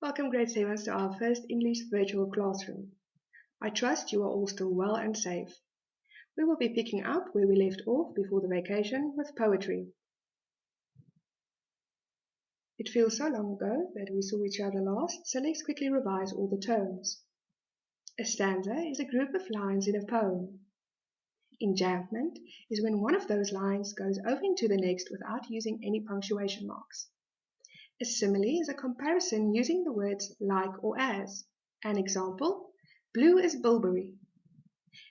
Welcome grade 7s to our first English virtual classroom. I trust you are all still well and safe. We will be picking up where we left off before the vacation with poetry. It feels so long ago that we saw each other last, so let's quickly revise all the terms. A stanza is a group of lines in a poem. Enjambment is when one of those lines goes over into the next without using any punctuation marks. A simile is a comparison using the words like or as. An example, blue as bilberry.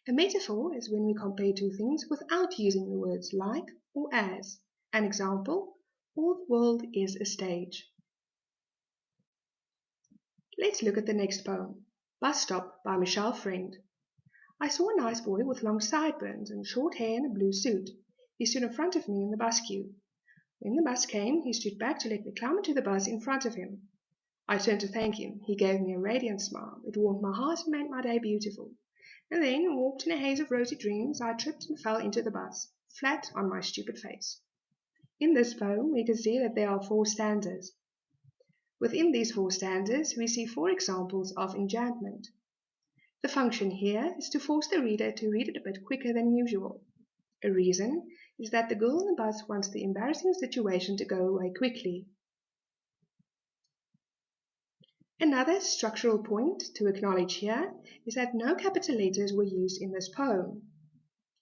A metaphor is when we compare two things without using the words like or as. An example, all the world is a stage. Let's look at the next poem, Bus Stop by Michelle Friend. I saw a nice boy with long sideburns and short hair and a blue suit. He stood in front of me in the bus queue. When the bus came, he stood back to let me climb into the bus in front of him. I turned to thank him. He gave me a radiant smile. It warmed my heart and made my day beautiful. And then, walked in a haze of rosy dreams, I tripped and fell into the bus, flat on my stupid face. In this poem, we can see that there are 4 stanzas. Within these 4 stanzas, we see 4 examples of enjambment. The function here is to force the reader to read it a bit quicker than usual. A reason is that the girl in the bus wants the embarrassing situation to go away quickly. Another structural point to acknowledge here is that no capital letters were used in this poem.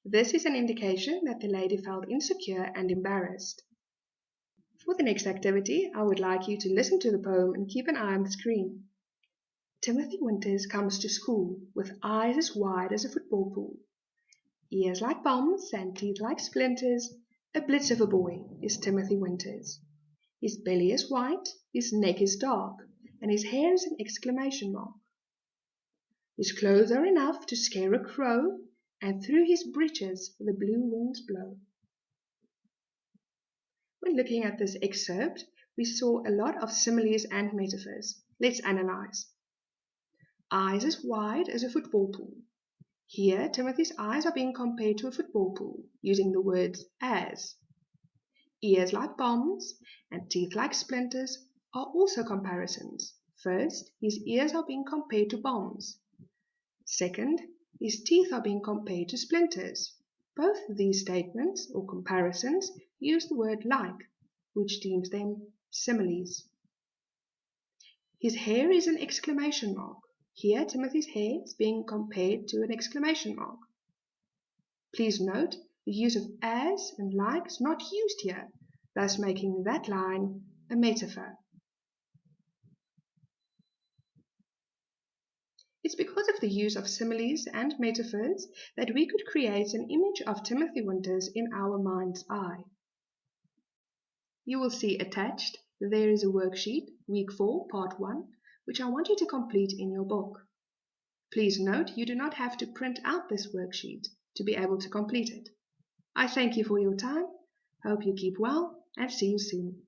This is an indication that the lady felt insecure and embarrassed. For the next activity, I would like you to listen to the poem and keep an eye on the screen. Timothy Winters comes to school with eyes as wide as a football pool. Ears like bombs and teeth like splinters, a blitz of a boy is Timothy Winters. His belly is white, his neck is dark, and his hair is an exclamation mark. His clothes are enough to scare a crow, and through his breeches the blue winds blow. When looking at this excerpt, we saw a lot of similes and metaphors. Let's analyze. Eyes as wide as a football pool. Here, Timothy's eyes are being compared to a football pool, using the words as. Ears like bombs and teeth like splinters are also comparisons. First, his ears are being compared to bombs. Second, his teeth are being compared to splinters. Both of these statements, or comparisons, use the word like, which deems them similes. His hair is an exclamation mark. Here, Timothy's hair is being compared to an exclamation mark. Please note, the use of as and like is not used here, thus making that line a metaphor. It's because of the use of similes and metaphors that we could create an image of Timothy Winters in our mind's eye. You will see attached, there is a worksheet, week 4, part 1, which I want you to complete in your book. Please note you do not have to print out this worksheet to be able to complete it. I thank you for your time, hope you keep well, and see you soon.